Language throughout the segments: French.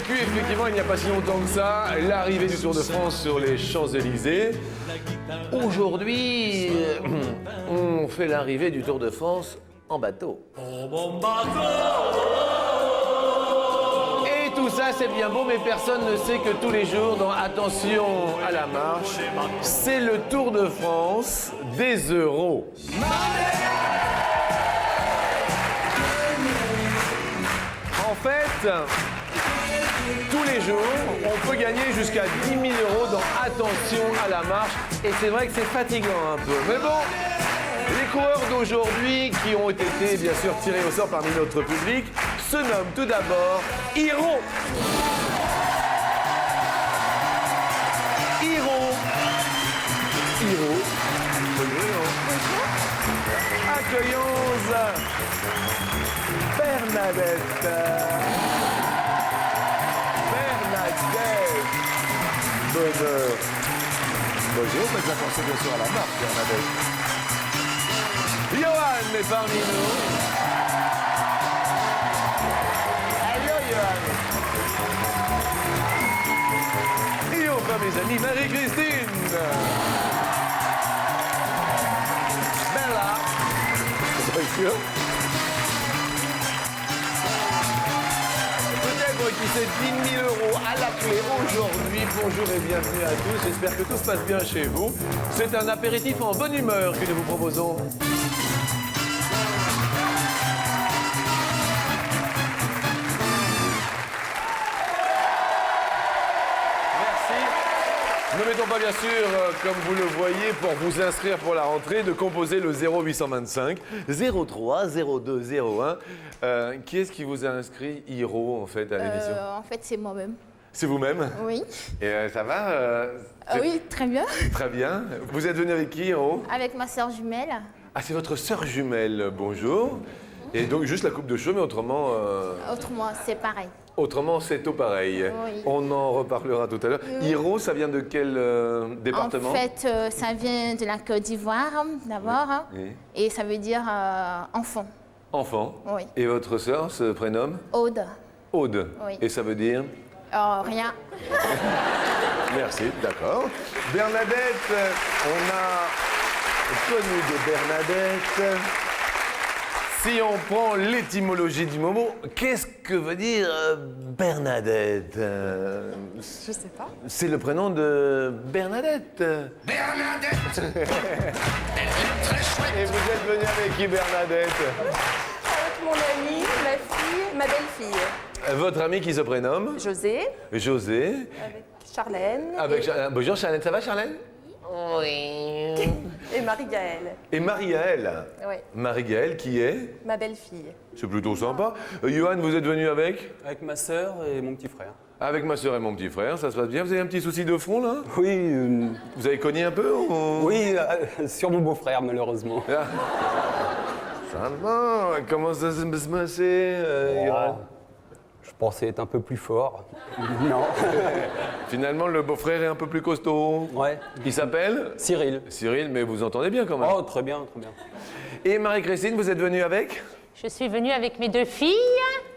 vécu effectivement il n'y a pas si longtemps que ça l'arrivée du Tour de France sur les Champs-Élysées. Aujourd'hui, on fait l'arrivée du Tour de France en bateau. Et tout ça c'est bien beau, mais personne ne sait que tous les jours, dans Attention à la marche, c'est le Tour de France des euros. En fait, tous les jours, on peut gagner jusqu'à 10 000 € dans Attention à la marche. Et c'est vrai que c'est fatigant un peu. Mais bon, les coureurs d'aujourd'hui qui ont été bien sûr tirés au sort parmi notre public se nomment tout d'abord Hiro. Accueillons Bernadette. Bonheur. Bonjour, faites attention bien sûr à la marque, Bernadette. Johan est parmi nous. Allô, Johan. Et enfin, mes amis, Marie-Christine. Bella. Bonjour. Qui c'est 10 000 € à la clé aujourd'hui. Bonjour et bienvenue à tous. J'espère que tout se passe bien chez vous. C'est un apéritif en bonne humeur que nous vous proposons. Ne mettons pas bien sûr, comme vous le voyez, pour vous inscrire pour la rentrée, de composer le 0825 03 02 01. Qui est-ce qui vous a inscrit, Hiro, en fait, à l'émission? En fait, c'est moi-même. C'est vous-même? Oui. Et ça va Oui, très bien. Très bien. Vous êtes venu avec qui, Hiro? Avec ma sœur jumelle. Ah, c'est votre sœur jumelle. Bonjour. Et donc, juste la coupe de cheveux, mais autrement... Autrement, c'est pareil. Autrement, c'est tout pareil. Oui. On en reparlera tout à l'heure. Hiro, ça vient de quel département? En fait, ça vient de la Côte d'Ivoire, d'abord. Oui. Et ça veut dire enfant. Enfant. Oui. Et votre sœur se prénomme? Aude. Aude. Oui. Et ça veut dire? Rien. Merci, d'accord. Bernadette, on a connu de Bernadette. Si on prend l'étymologie du mot, qu'est-ce que veut dire Bernadette? Je sais pas. C'est le prénom de Bernadette. Bernadette. Elle est très chouette. Et vous êtes venu avec qui, Bernadette? Avec mon amie, ma fille, ma belle-fille. Votre amie qui se prénomme? José, José. avec Charlène Avec Bonjour Charlène, ça va Charlène? Oui. et Marie-Gaëlle, Et Marie-Gaëlle. Oui. Marie-Gaëlle qui est? ma belle-fille. C'est plutôt sympa. Johan, vous êtes venu avec? Avec ma sœur et mon petit frère. Avec ma soeur et mon petit frère, ça se passe bien. Vous avez un petit souci de front là? Oui, Vous avez cogné un peu ou... oui, sur mon beau-frère malheureusement. Ah. Ça va. Comment ça se passait, Johan? Je pensais être un peu plus fort. Non. Finalement, le beau-frère est un peu plus costaud. Ouais. Il s'appelle? Cyril. Cyril, mais vous entendez bien quand même. Oh, très bien, très bien. Et Marie-Christine, vous êtes venue avec? Je suis venue avec mes deux filles,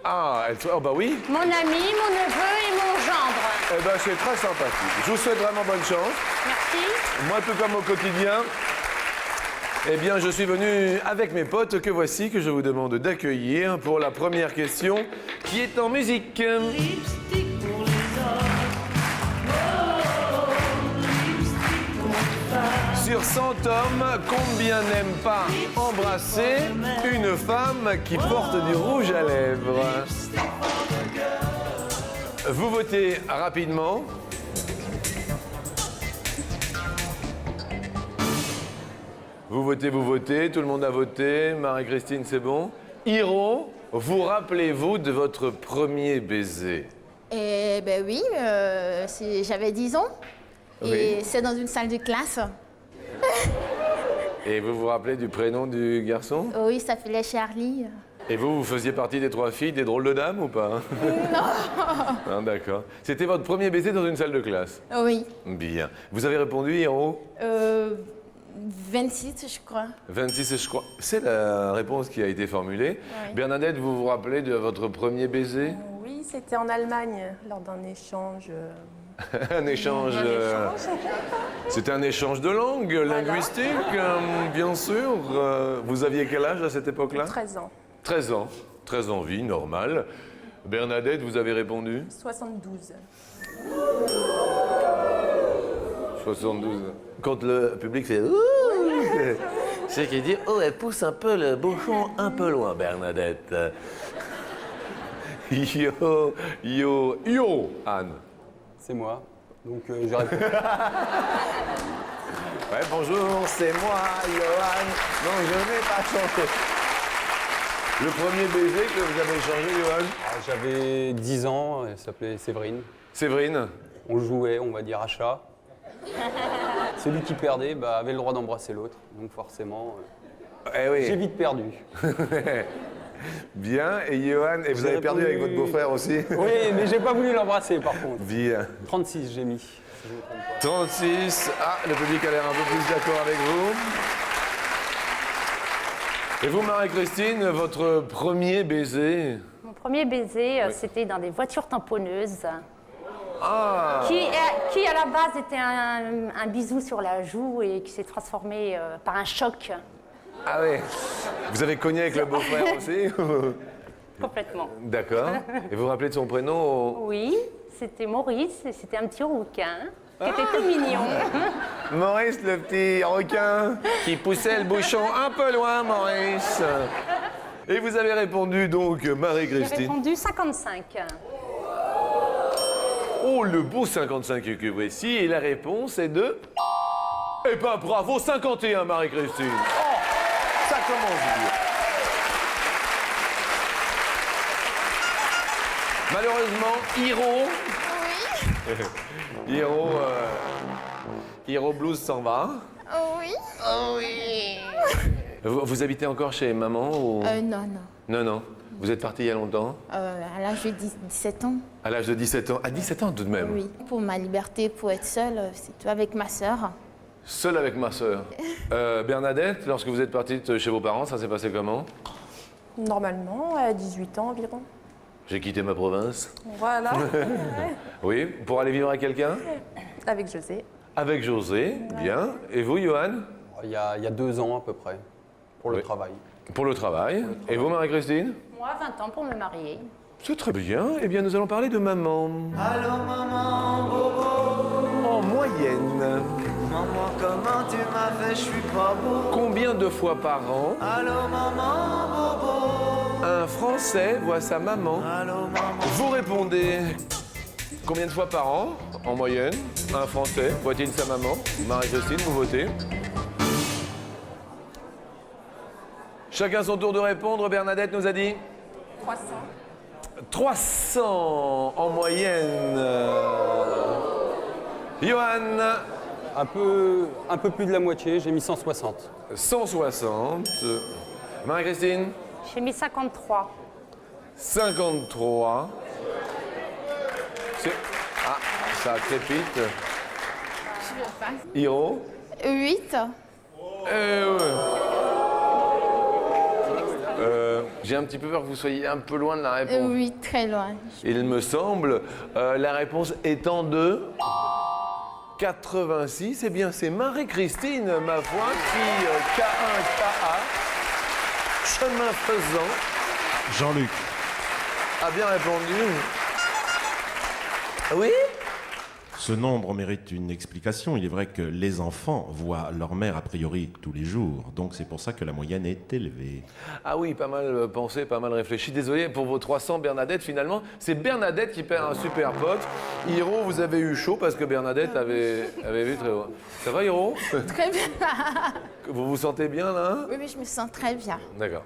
Ah, oh bah oui. mon ami, mon neveu et mon gendre. Eh ben, c'est très sympathique. Je vous souhaite vraiment bonne chance. Merci. Moi, tout comme au quotidien, eh bien, je suis venu avec mes potes que voici, que je vous demande d'accueillir pour la première question, qui est en musique. Sur 100 hommes, combien n'aiment pas embrasser une femme qui porte du rouge à lèvres? Vous votez rapidement. Vous votez, tout le monde a voté. Marie-Christine, c'est bon. Hiro, vous rappelez-vous de votre premier baiser? Eh ben oui, j'avais 10 ans. Oui. Et c'est dans une salle de classe. Et vous vous rappelez du prénom du garçon? Oui, il s'appelait Charlie. Et vous faisiez partie des 3 filles, des drôles de dames ou pas? Non. Ah, d'accord. C'était votre premier baiser dans une salle de classe? Oui. Bien. Vous avez répondu, Hiro? 26, je crois. 26, je crois. C'est la réponse qui a été formulée. Oui. Bernadette, vous vous rappelez de votre premier baiser? Oui, c'était en Allemagne, lors d'un échange. Un échange. C'était un échange de langue linguistique, bien sûr. Vous aviez quel âge à cette époque-là? 13 ans. 13 ans. 13 ans, vie normale. Bernadette, vous avez répondu? 72. 72. Quand le public fait ouh, c'est qu'il dit oh, elle pousse un peu le bouchon un peu loin, Bernadette. Yo, Anne. C'est moi. Donc j'ai répondu. Ouais, bonjour, c'est moi, Johan. Non, je n'ai pas chanté. Le premier baiser que vous avez échangé, Johan? J'avais 10 ans, elle s'appelait Séverine. Séverine? On jouait, on va dire, à chat. Celui qui perdait avait le droit d'embrasser l'autre. Donc forcément, Eh oui. j'ai vite perdu. Bien, et Johan, et vous avez perdu avec votre beau-frère aussi? Oui, mais j'ai pas voulu l'embrasser par contre. Bien. 36 j'ai mis. Si je me trompe pas. 36. Ah, le public a l'air un peu plus d'accord avec vous. Et vous, Marie-Christine, votre premier baiser? Mon premier baiser, c'était dans des voitures tamponneuses. Ah! Qui à la base était un bisou sur la joue et qui s'est transformé par un choc Ah oui. Vous avez cogné avec le beau-frère aussi? complètement. D'accord. Et vous vous rappelez de son prénom? Oui, c'était Maurice et c'était un petit rouquin qui était tout mignon. Maurice, le petit requin qui poussait le bouchon un peu loin, Maurice. Et vous avez répondu donc, J'ai Marie-Christine. répondu 55. Oh, le beau 55 que voici. Et la réponse est de... Eh ben, bravo, 51, Marie-Christine. Oh, ça commence bien. Malheureusement, Hiro... Oui. Hiro Blues s'en va. Oui. Vous habitez encore chez maman ou... Non, non. Non, non. Vous êtes parti il y a longtemps? À l'âge de 17 ans. À l'âge de 17 ans. À 17 ans tout de même? Oui. Pour ma liberté, pour être seule, c'est tout avec ma sœur. Seul avec ma sœur. Bernadette, lorsque vous êtes partie de chez vos parents, ça s'est passé comment? Normalement, à 18 ans environ. J'ai quitté ma province. Voilà. Oui, pour aller vivre avec quelqu'un? Avec José. Avec José, bien. Et vous, Johan? Il y a 2 ans à peu près, pour le Oui. travail. Pour le travail. Et vous, Marie-Christine? Moi, 20 ans pour me marier. C'est très bien. Eh bien, nous allons parler de maman. Allô maman, bobo. En moyenne, Maman, comment tu m'as fait, je suis pas beau. combien de fois par an Allô maman, bobo. un Français voit sa maman? Allô maman. Vous répondez combien de fois par an, en moyenne, un Français voit-il sa maman? Marie-Christine, vous votez. Chacun son tour de répondre. Bernadette nous a dit 300. 300 en moyenne. Johan, Un peu plus de la moitié, j'ai mis 160. 160. Marie-Christine, J'ai mis 53. 53. Ah, ça crépite. Je le passe. Hiro 8. J'ai un petit peu peur que vous soyez un peu loin de la réponse. Oui, très loin. Il me semble, la réponse étant de 86, eh bien c'est Marie-Christine, ma foi, qui, K1, KA, chemin faisant, Jean-Luc. a bien répondu. Oui? Ce nombre mérite une explication. Il est vrai que les enfants voient leur mère a priori tous les jours. Donc c'est pour ça que la moyenne est élevée. Ah oui, pas mal pensé, pas mal réfléchi. Désolé pour vos 300, Bernadette, finalement. C'est Bernadette qui perd un super pote. Hiro, vous avez eu chaud parce que Bernadette avait vu très haut. Ça va, Hiro? Très bien. Vous vous sentez bien, là? Oui, mais je me sens très bien. D'accord.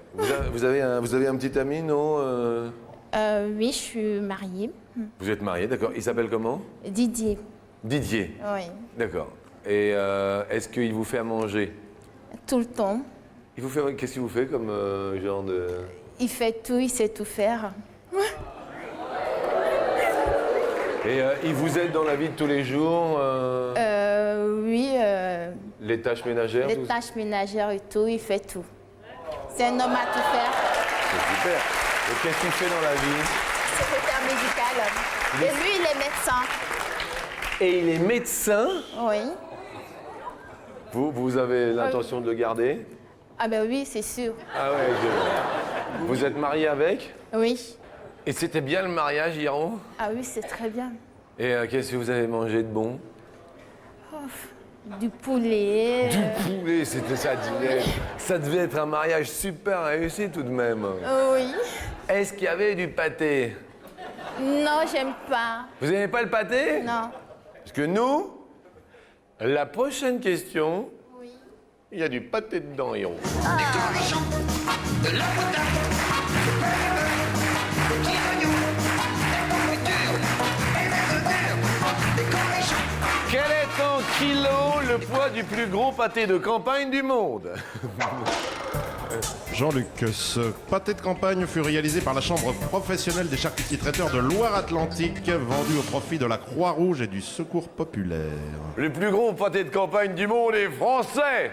Vous avez un petit ami, non? Oui, je suis mariée. Vous êtes marié, d'accord. Il s'appelle comment? Didier. Didier. Oui. D'accord. Et est-ce qu'il vous fait à manger? Tout le temps. Qu'est-ce qu'il vous fait comme genre de... Il fait tout, il sait tout faire. Et il vous aide dans la vie de tous les jours? Oui, Les tâches ménagères? les tout- tâches ménagères et tout, il fait tout. C'est un homme à tout faire. C'est super. Et qu'est-ce qu'il fait dans la vie? secrétaire médicale. Et lui, il est médecin. Et il est médecin. Oui. Vous avez l'intention de le garder? Ah ben oui, c'est sûr. Ah ouais, Vous êtes marié avec? Oui. Et c'était bien le mariage, Hiro? Ah oui, c'est très bien. Et qu'est-ce que vous avez mangé de bon? Du poulet. Du poulet, c'était ça, ça devait être un mariage super réussi tout de même. Oui. Est-ce qu'il y avait du pâté? Non, j'aime pas. Vous n'aimez pas le pâté? Non. Parce que nous, la prochaine question, il y a du pâté dedans, Hiro. De la moutarde, des petits oignons, des confitures, et des œufs durs, des cornichons. Quel est en kilos le poids du plus gros pâté de campagne du monde? Jean-Luc, ce pâté de campagne fut réalisé par la Chambre professionnelle des charcutiers traiteurs de Loire-Atlantique, vendu au profit de la Croix-Rouge et du Secours populaire. Le plus gros pâté de campagne du monde est français.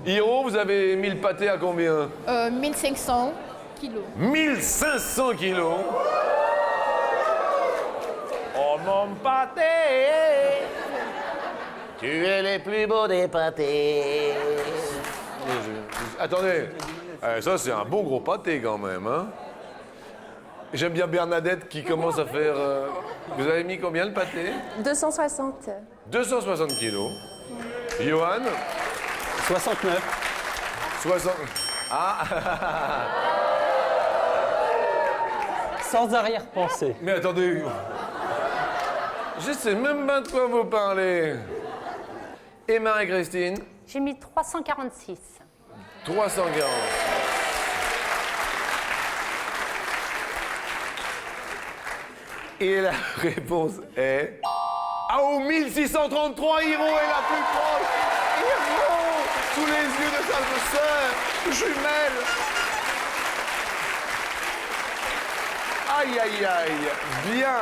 Hiro, vous avez mis le pâté à combien? 1500 kilos. 1500 kilos. Oh mon pâté, tu es les plus beaux des pâtés. Attendez, ça c'est un bon gros pâté quand même, hein? J'aime bien Bernadette qui commence à faire... Vous avez mis combien le pâté? 260. 260 kilos. Johan? 69. 60... Ah. Sans arrière-pensée. Mais attendez... Je sais même pas de quoi vous parlez. Et Marie-Christine? J'ai mis 346. 340. Et la réponse est... Ah, au 1633, Hiro est la plus proche. Hiro, sous les yeux de sa sœur jumelle. Aïe, aïe, aïe. Bien.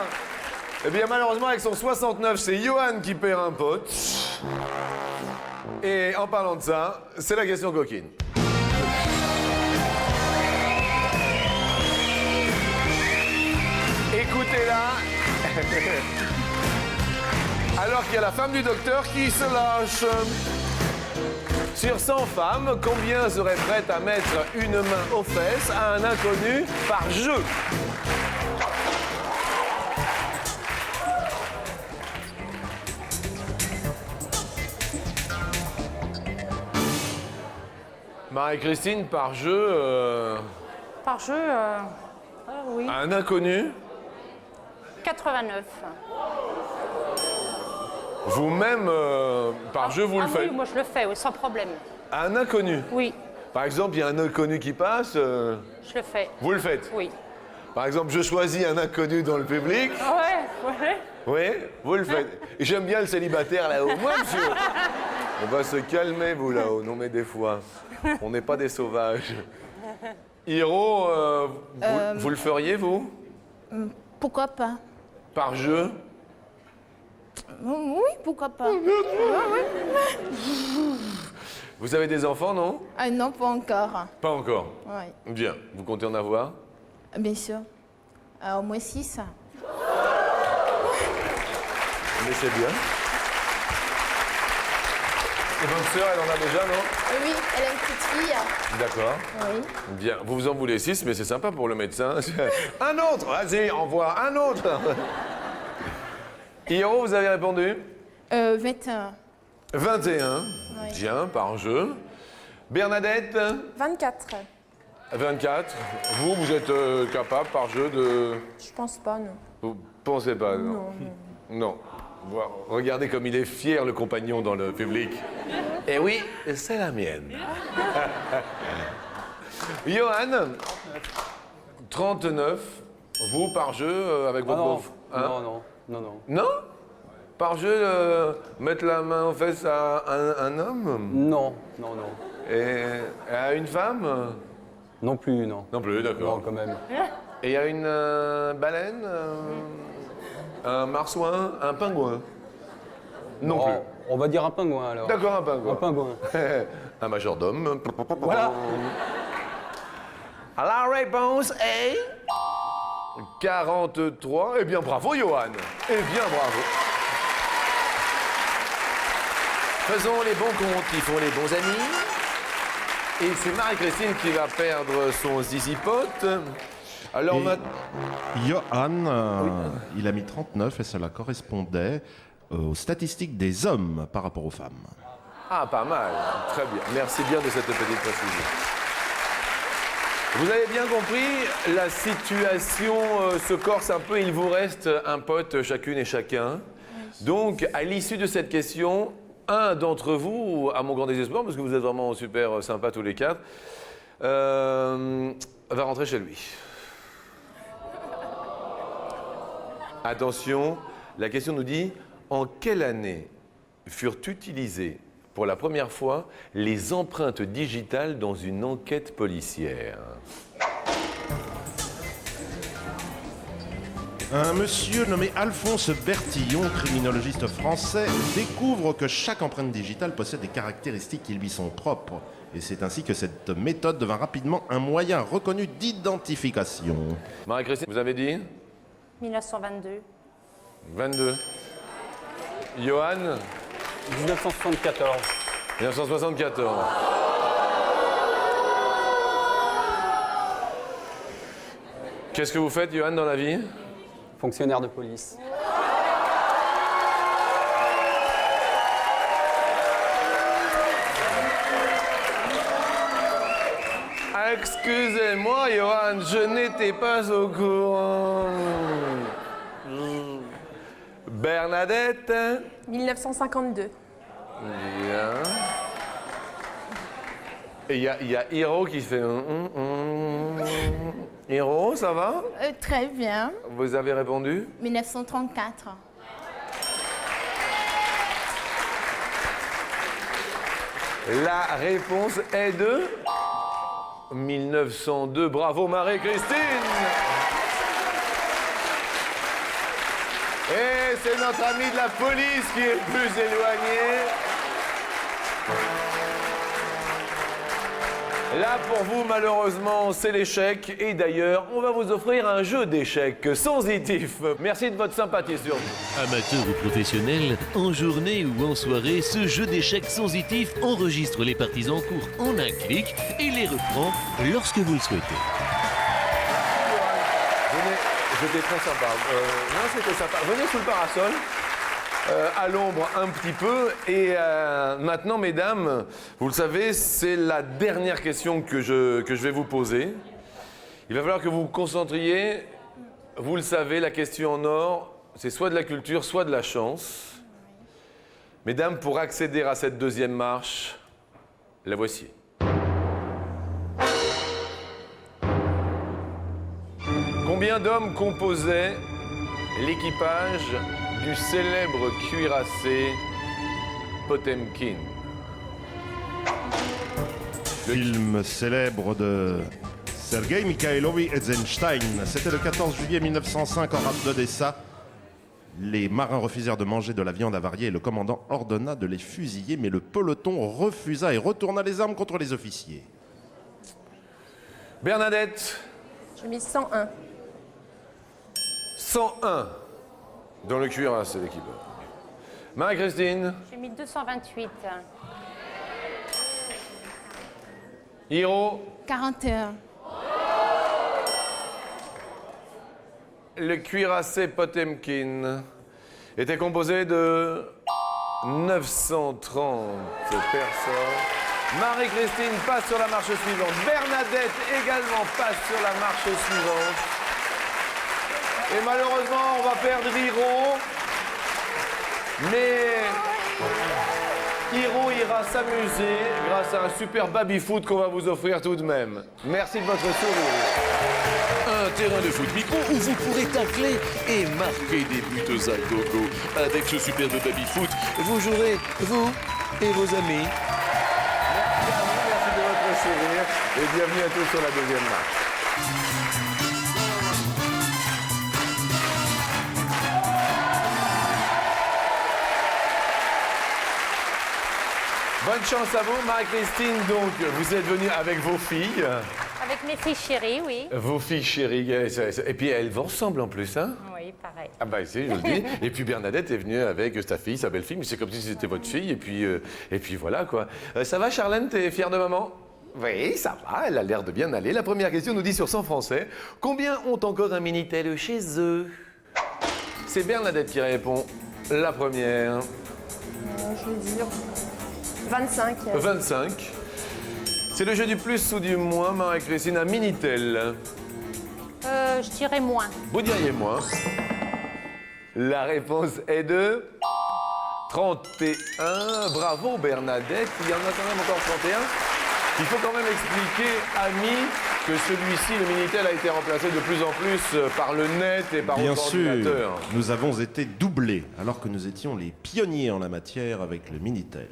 Eh bien, malheureusement, avec son 69, c'est Johan qui perd un pote. Et en parlant de ça, c'est la question coquine. Écoutez-la. Alors qu'il y a la femme du docteur qui se lâche. Sur 100 femmes, combien seraient prêtes à mettre une main aux fesses à un inconnu par jeu? Marie-Christine, par jeu, Par jeu, oui. un inconnu, 89. vous-même, par jeu, vous le Ah faites. oui, moi je le fais, oui, sans problème. Un inconnu. Oui, Par exemple, il y a un inconnu qui passe, je le fais. vous le faites. Oui. Par exemple, je choisis un inconnu dans le public. Ouais, ouais. Oui, vous le faites. Et j'aime bien le célibataire là-haut. Moi, monsieur, on va se calmer, vous là-haut. Non, mais des fois, on n'est pas des sauvages. Hiro, vous le feriez, vous? Pourquoi pas? Par jeu? Oui, pourquoi pas? Vous avez des enfants, non? Ah non, pas encore. Pas encore. Oui, Bien. Vous comptez en avoir? bien sûr. Au moins 6. Mais c'est bien. Et votre sœur, elle en a déjà, non? Oui, elle a une petite fille. D'accord. Oui. Bien. Vous vous en voulez 6, mais c'est sympa pour le médecin. Un autre! Vas-y, envoie un autre! Hiro, vous avez répondu? 21. 21. Oui. Bien, par jeu. Bernadette? 24. 24. Vous êtes capable par jeu de... Je pense pas, non. Vous pensez pas, non? Non, non. Non. Voilà. Regardez comme il est fier, le compagnon, dans le public. Eh oui, c'est la mienne. Johan, 39. Vous, par jeu, avec votre non. beau... Hein? Non. Non? Par jeu, mettre la main aux fesses à un homme? Non. Et à une femme? Non plus, non. Non plus, Non, d'accord. quand même. Et il y a une baleine, un marsouin, un pingouin? Non plus. On va dire un pingouin alors. D'accord, un pingouin. Un pingouin. Un majordome. Voilà. La réponse est 43. Eh bien, bravo, Johan. Eh bien, bravo. Faisons les bons comptes qui font les bons amis. Et c'est Marie-Christine qui va perdre son zizipote. Alors Et maintenant... Johan, il a mis 39 et cela correspondait aux statistiques des hommes par rapport aux femmes. Ah, pas mal. Très bien. Merci bien de cette petite précision. Vous avez bien compris, la situation se corse un peu. Il vous reste un pote chacune et chacun. Donc, à l'issue de cette question, un d'entre vous, à mon grand désespoir, parce que vous êtes vraiment super sympas tous les quatre, va rentrer chez lui. Attention, la question nous dit, en quelle année furent utilisées pour la première fois les empreintes digitales dans une enquête policière? Un monsieur nommé Alphonse Bertillon, criminologiste français, découvre que chaque empreinte digitale possède des caractéristiques qui lui sont propres. Et c'est ainsi que cette méthode devint rapidement un moyen reconnu d'identification. Marie-Christine, vous avez dit 1922. 22. Johan 1974. 1974. Qu'est-ce que vous faites, Johan, dans la vie? Fonctionnaire de police. Excusez-moi, Johan, je n'étais pas au courant. Bernadette? 1952. Bien. Et il y a Hiro qui fait... Hiro, ça va? Très bien. Vous avez répondu? 1934. La réponse est de 1902. Bravo Marie-Christine. Et c'est notre ami de la police qui est le plus éloigné. Là, pour vous, malheureusement, c'est l'échec. Et d'ailleurs, on va vous offrir un jeu d'échecs sensitif. Merci de votre sympathie, surtout. Amateur ou professionnel, en journée ou en soirée, ce jeu d'échecs sensitif enregistre les parties en cours en un clic et les reprend lorsque vous le souhaitez. Venez, c'était très sympa. Non, c'était sympa. Venez sous le parasol. À l'ombre un petit peu. Et maintenant, mesdames, vous le savez, c'est la dernière question que je vais vous poser. Il va falloir que vous vous concentriez. Vous le savez, la question en or, c'est soit de la culture, soit de la chance. Mesdames, pour accéder à cette deuxième marche, la voici. Combien d'hommes composaient l'équipage du célèbre cuirassé Potemkin? Film célèbre de Sergei Mikhailovich Eisenstein. C'était le 14 juillet 1905 en rade d'Odessa. Les marins refusèrent de manger de la viande avariée et le commandant ordonna de les fusiller, mais le peloton refusa et retourna les armes contre les officiers. Bernadette, J'ai mis 101. 101 dans le cuirassé l'équipage. Marie-Christine, J'ai mis 228. Hiro, 41. le cuirassé Potemkin était composé de 930 personnes. Marie-Christine passe sur la marche suivante. Bernadette également passe sur la marche suivante. Et malheureusement, on va perdre Hiro. Mais Hiro ira s'amuser grâce à un super baby-foot qu'on va vous offrir tout de même. Merci de votre sourire. Un terrain de foot micro où vous pourrez tacler et marquer des buts à gogo. Avec ce superbe baby-foot, vous jouerez, vous et vos amis. Merci à vous, merci de votre sourire. Et bienvenue à tous sur la deuxième marche. Bonne chance à vous, Marie-Christine. Donc, vous êtes venue avec vos filles. Avec mes filles chéries, oui. Vos filles chéries. Et puis elles vont ensemble en plus, hein? Oui, pareil. Ah bah si, je le dis. Et puis Bernadette est venue avec sa fille, sa belle-fille, mais c'est comme si c'était votre fille. Et puis voilà quoi. Ça va Charlène, t'es fière de maman? Oui, ça va, elle a l'air de bien aller. La première question nous dit sur 100 Français, combien ont encore un Minitel chez eux? C'est Bernadette qui répond. La première. Je vais dire 25. 25. C'est le jeu du plus ou du moins, Marie-Christine, un Minitel. Je dirais moins. Vous diriez moins. La réponse est de 31. Bravo Bernadette, il y en a quand même encore 31. Il faut quand même expliquer, amis, que celui-ci, le Minitel, a été remplacé de plus en plus par le net et par Bien autres sûr, ordinateurs. nous avons été doublés, alors que nous étions les pionniers en la matière avec le Minitel.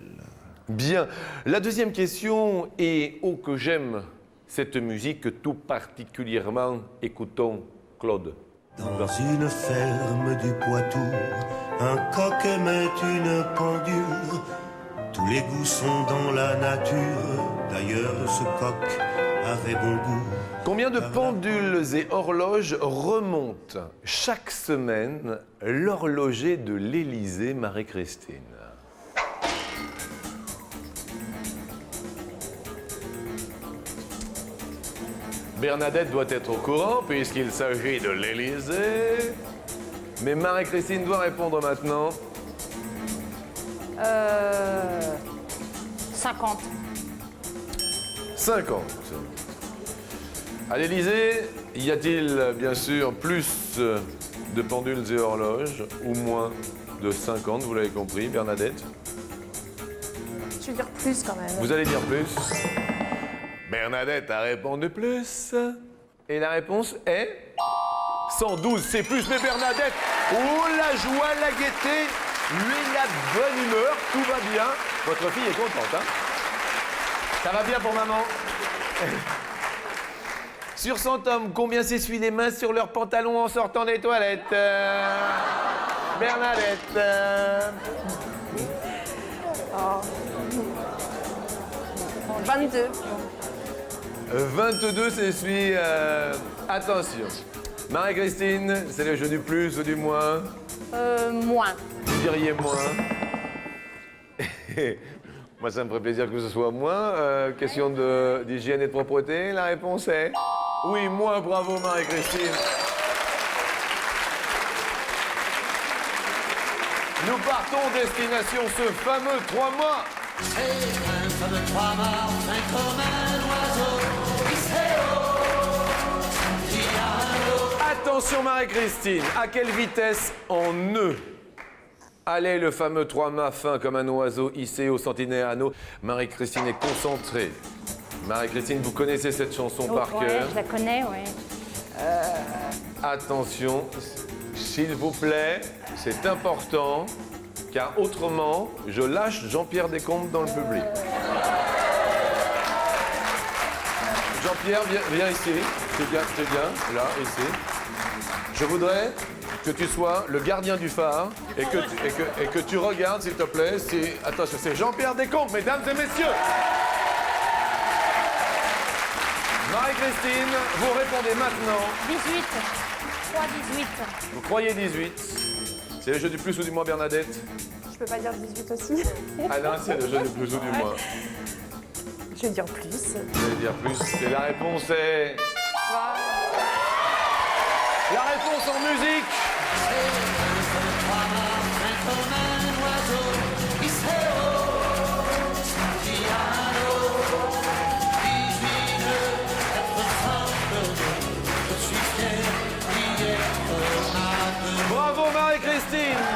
Bien. La deuxième question est « Oh, que j'aime cette musique tout particulièrement, écoutons Claude ». Dans une ferme du Poitou, un coq aimait une pendule. Tous les goûts sont dans la nature, d'ailleurs ce coq avait bon goût. Combien de pendules et horloges remontent chaque semaine l'horloger de l'Élysée, Marie-Christine? Bernadette doit être au courant puisqu'il s'agit de l'Élysée. Mais Marie-Christine doit répondre maintenant. 50. 50. À l'Élysée, y a-t-il bien sûr plus de pendules et horloges ou moins de 50, vous l'avez compris, Bernadette? Je vais dire plus quand même. Vous allez dire plus? Bernadette a répondu plus. Et la réponse est 112, c'est plus. Mais Bernadette, oh la joie, la gaieté, la bonne humeur, tout va bien. Votre fille est contente, hein? Ça va bien pour maman? Sur 100 hommes, combien s'essuient les mains sur leurs pantalons en sortant des toilettes? Bernadette 22. 22 s'essuient. Attention. Marie-Christine, c'est le jeu du plus ou du moins? Moins. Vous diriez moins? Moi, ça me ferait plaisir que ce soit moins. Question d'hygiène et de propreté, la réponse est? Oui, moins. Bravo, Marie-Christine. Nous partons destination ce fameux 3 mois. Attention Marie-Christine, à quelle vitesse en nœud allait le fameux 3 mâts fin comme un oiseau hissé au centenaire anneau? Marie-Christine est concentrée. Marie-Christine, vous connaissez cette chanson par Ouais, cœur? je la connais, oui. Attention, s'il vous plaît, c'est important, car autrement, je lâche Jean-Pierre Descombes dans le public. Jean-Pierre, viens ici. C'est bien, là, ici. Je voudrais que tu sois le gardien du phare et que tu regardes, s'il te plaît. Attention, c'est Jean-Pierre Descombes, mesdames et messieurs. Marie-Christine, vous répondez maintenant. 18. 3, 18. Vous croyez 18. C'est le jeu du plus ou du moins, Bernadette? Je peux pas dire 18 aussi. Ah non, c'est le jeu du plus ou du moins. Je vais dire plus. Vous allez dire plus. Et la réponse est... La réponse en musique. Bravo Marie-Christine.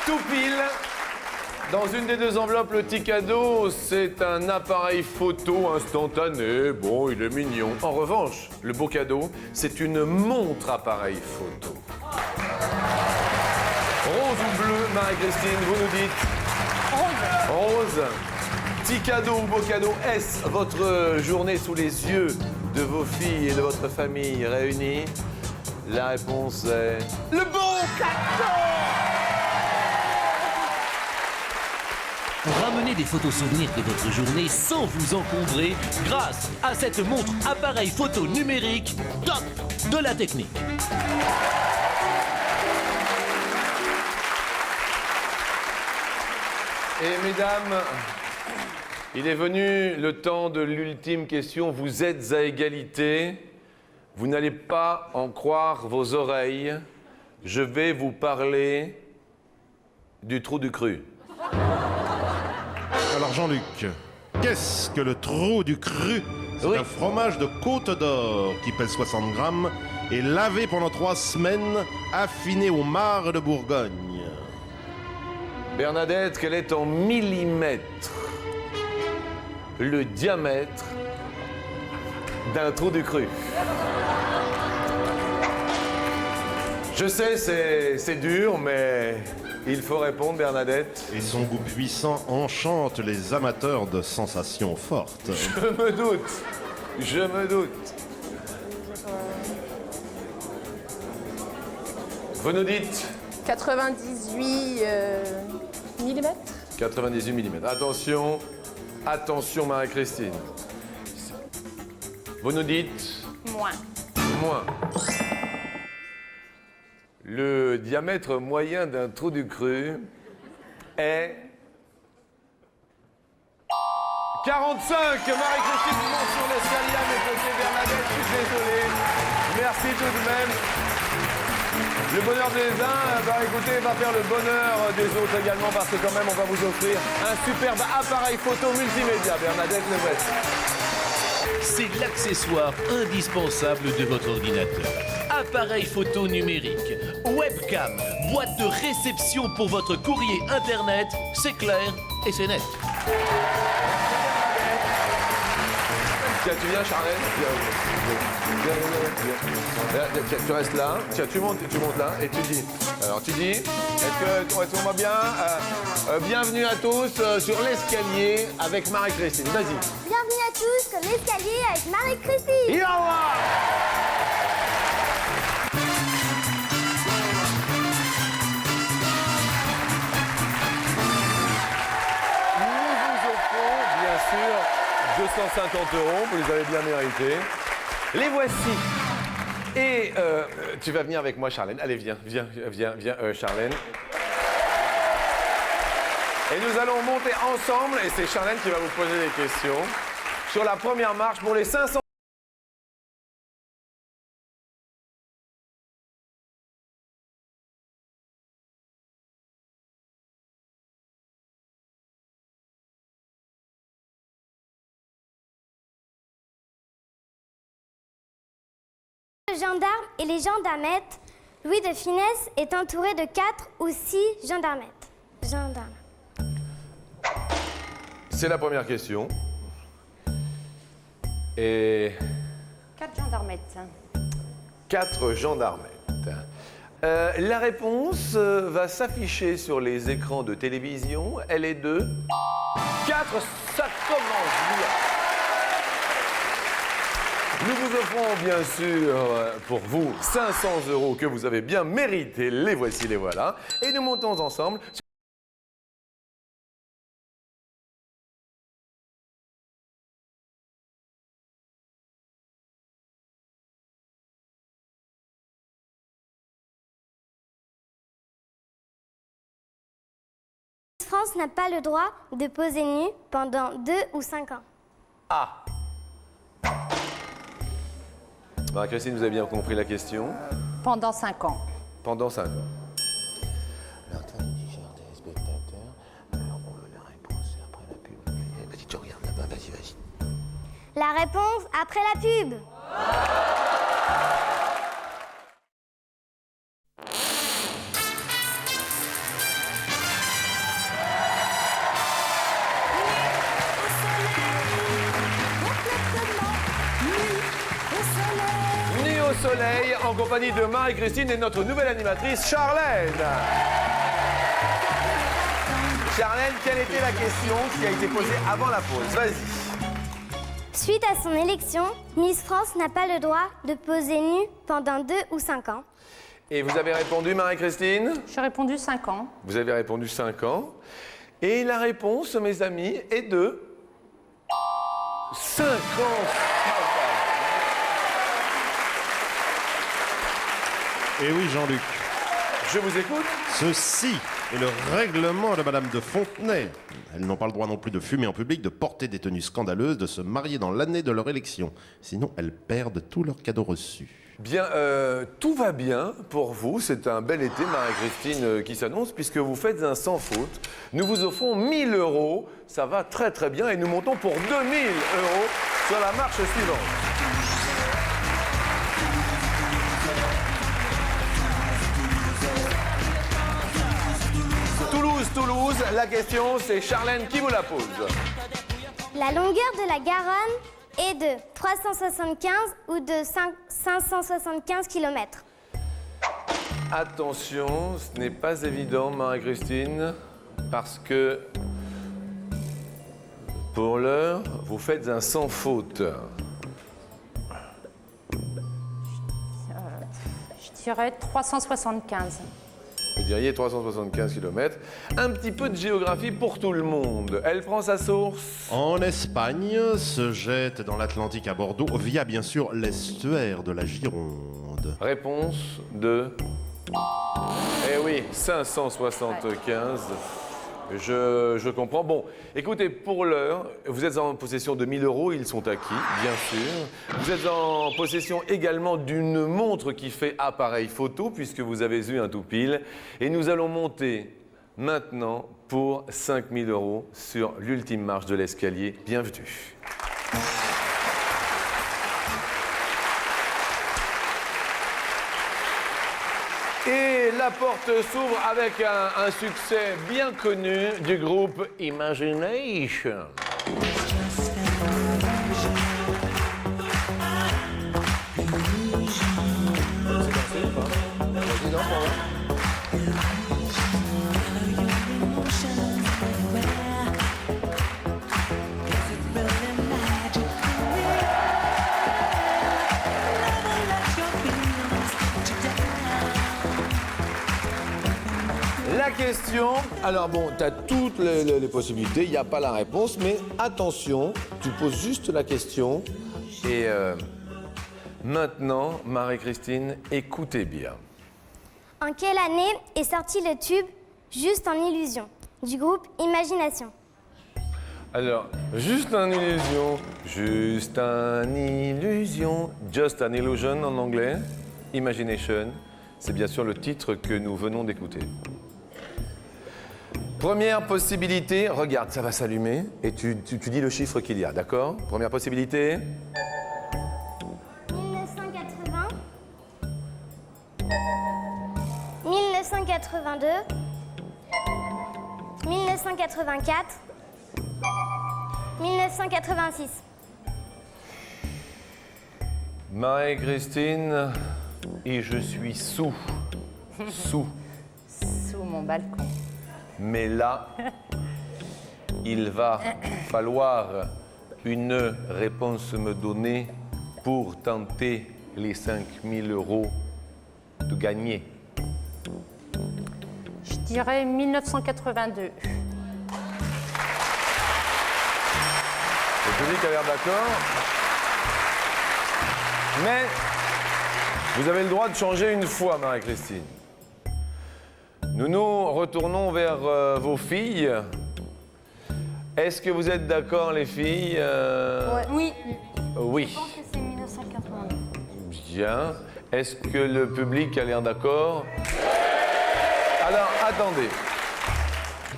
Tout pile. Dans une des deux enveloppes, le petit cadeau, c'est un appareil photo instantané. Bon, il est mignon. En revanche, le beau cadeau, c'est une montre appareil photo. Rose ou bleu, Marie-Christine, vous nous dites? Rose. Petit cadeau ou beau cadeau, est-ce votre journée sous les yeux de vos filles et de votre famille réunies? La réponse est... Le bon cadeau! Ramenez des photos souvenirs de votre journée sans vous encombrer grâce à cette montre appareil photo numérique top de la technique. Et mesdames, il est venu le temps de l'ultime question. Vous êtes à égalité. Vous n'allez pas en croire vos oreilles. Je vais vous parler du trou du cru. Alors Jean-Luc, qu'est-ce que le trou du cru? C'est Oui. un fromage de Côte d'Or qui pèse 60 grammes et lavé pendant 3 semaines, affiné au marc de Bourgogne. Bernadette, quel est en millimètres le diamètre d'un trou du cru? Je sais, c'est dur, mais il faut répondre, Bernadette. Et son goût puissant enchante les amateurs de sensations fortes. Je me doute. Je me doute. Vous nous dites 98 mm. 98 mm. Attention, attention Marie-Christine. Vous nous dites Moins. moins. Le diamètre moyen d'un trou du cru est 45. Marie-Christine monte sur l'escalier à mes côtés. Bernadette, je suis désolé. Merci tout de même. Le bonheur des uns, écoutez, va faire le bonheur des autres également parce que quand même, on va vous offrir un superbe appareil photo multimédia. Bernadette, le voici. C'est l'accessoire indispensable de votre ordinateur. Appareil photo numérique, webcam, boîte de réception pour votre courrier internet, c'est clair et c'est net. Tiens, tu viens, Charlène. Viens. Tiens, tu restes là. Tiens, tu montes là et tu dis. Alors, tu dis, est-ce qu'on va bien bienvenue à tous sur l'escalier avec Marie-Christine. Vas-y. Bienvenue à tous sur l'escalier avec Marie-Christine. Yallah! Nous vous offrons, bien sûr, 250 €, vous les avez bien mérités. Les voici. Et tu vas venir avec moi, Charlène. Allez, viens, Charlène. Et nous allons monter ensemble, et c'est Charlène qui va vous poser des questions, sur la première marche pour les 500. Le gendarme et les gendarmettes, Louis de Funès est entouré de 4 ou 6 gendarmettes. Gendarmes. C'est la première question. Et 4 gendarmettes. 4 gendarmettes. La réponse va s'afficher sur les écrans de télévision. Elle est de 4. Ça commence bien. Nous vous offrons bien sûr pour vous 500 € que vous avez bien mérité. Les voici, les voilà. Et nous montons ensemble. France n'a pas le droit de poser nu pendant 2 ou 5 ans. Ah. Marie-Christine, vous avez bien compris la question. Pendant 5 ans. Pendant 5 ans. La réponse après la pub. Nuit au soleil, en compagnie de Marie-Christine et notre nouvelle animatrice, Charlène. Charlène, quelle était la question qui a été posée avant la pause? Vas-y. Suite à son élection, Miss France n'a pas le droit de poser nue pendant 2 ou 5 ans. Et vous avez répondu, Marie-Christine? J'ai répondu 5 ans. Vous avez répondu 5 ans. Et la réponse, mes amis, est de 50. Et oui, Jean-Luc. Je vous écoute. Ceci est le règlement de Madame de Fontenay. Elles n'ont pas le droit non plus de fumer en public, de porter des tenues scandaleuses, de se marier dans l'année de leur élection. Sinon, elles perdent tous leurs cadeaux reçus. Bien, tout va bien pour vous. C'est un bel été, Marie-Christine, qui s'annonce, puisque vous faites un sans faute. Nous vous offrons 1 000 €. Ça va très très bien et nous montons pour 2 000 € sur la marche suivante. Toulouse, la question, c'est Charlène qui vous la pose. La longueur de la Garonne est de 375 ou de 575 km. Attention, ce n'est pas évident, Marie-Christine, parce que pour l'heure, vous faites un sans faute. Je dirais 375. Vous diriez 375 km. Un petit peu de géographie pour tout le monde. Elle prend sa source En Espagne, se jette dans l'Atlantique à Bordeaux, via bien sûr l'estuaire de la Gironde. Réponse de... Eh oui, 575. Je comprends. Bon, écoutez, pour l'heure, vous êtes en possession de 1 000 €, ils sont acquis, bien sûr. Vous êtes en possession également d'une montre qui fait appareil photo, puisque vous avez eu un tout pile. Et nous allons monter maintenant pour 5 000 € sur l'ultime marche de l'escalier. Bienvenue. Et la porte s'ouvre avec un succès bien connu du groupe Imagination. La question, alors bon, tu as toutes les possibilités, il n'y a pas la réponse, mais attention, tu poses juste la question. Et maintenant, Marie-Christine, écoutez bien. En quelle année est sorti le tube Juste en illusion du groupe Imagination? Alors, juste un illusion, just an illusion, just an illusion en anglais, Imagination, c'est bien sûr le titre que nous venons d'écouter. Première possibilité, regarde, ça va s'allumer et tu dis le chiffre qu'il y a, d'accord? Première possibilité. 1980, 1982, 1984, 1986. Marie-Christine, et je suis sous Sous mon balcon. Mais là, il va falloir une réponse me donner pour tenter les 5 000 € de gagner. Je dirais 1982. Le public a l'air d'accord. Mais vous avez le droit de changer une fois, Marie-Christine. Nous nous retournons vers vos filles. Est-ce que vous êtes d'accord, les filles? Oui. Oui. Je pense que c'est 1982. Bien. Est-ce que le public a l'air d'accord? Alors, attendez.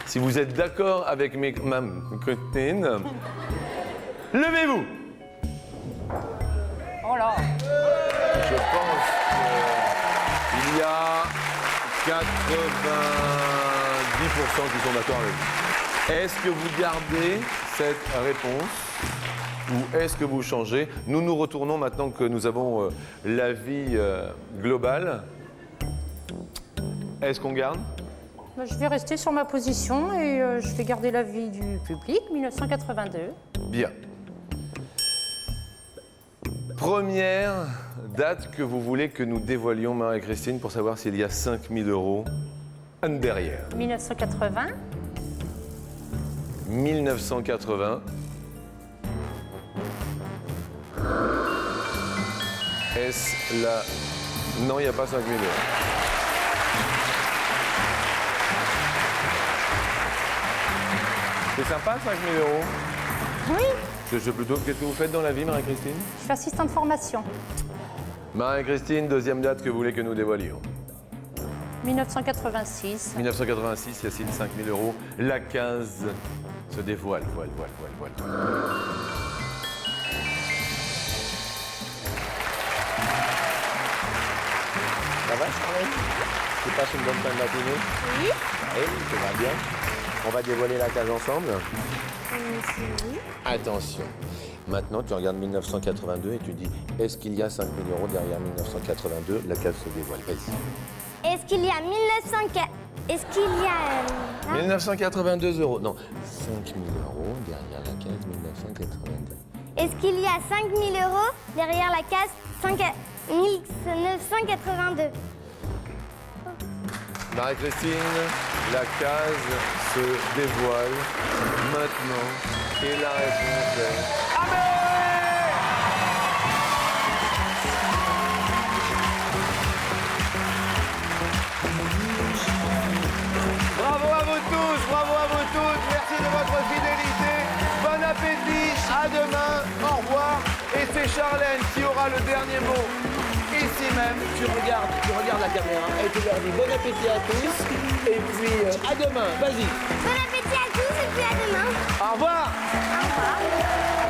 Si vous êtes d'accord avec ma copine, levez-vous. Oh là! Je pense qu'il y a 90% qui sont d'accord avec vous. Est-ce que vous gardez cette réponse ou est-ce que vous changez? Nous nous retournons maintenant que nous avons l'avis global. Est-ce qu'on garde? Je vais rester sur ma position et je vais garder l'avis du public, 1982. Bien. Première date que vous voulez que nous dévoilions, Marie-Christine, pour savoir s'il y a 5 000 € en derrière. 1980. 1980. Est-ce la... Non, il n'y a pas 5 000 euros. C'est sympa, 5 000 euros. Oui, Qu'est-ce que vous faites dans la vie, Marie-Christine? je suis assistante de formation. Marie-Christine, deuxième date que vous voulez que nous dévoilions. 1986. 1986, Yacine, 5 000 euros. La 15 se dévoile. Voile. Ça va, Charlotte? Tu passes une bonne fin de matinée? Oui. Oui, ça va bien. On va dévoiler la case ensemble? Oui. Attention. Maintenant, tu regardes 1982 et tu dis, est-ce qu'il y a 5 000 euros derrière 1982? La case se dévoile. Vas-y. Est-ce qu'il y a 1982 euros. Non, 5 000 euros derrière la case 1982. Est-ce qu'il y a 5 000 euros derrière la case 1982? Marie-Christine, la case se dévoile maintenant. Et la réponse est... Bravo à vous tous, bravo à vous toutes. Merci de votre fidélité. Bon appétit, à demain, au revoir. Et c'est Charlène qui aura le dernier mot. Ici même, tu regardes la caméra et tu leur dis bon appétit à tous. Et puis à demain, vas-y. Bon appétit à tous et puis à demain. Au revoir. Au revoir.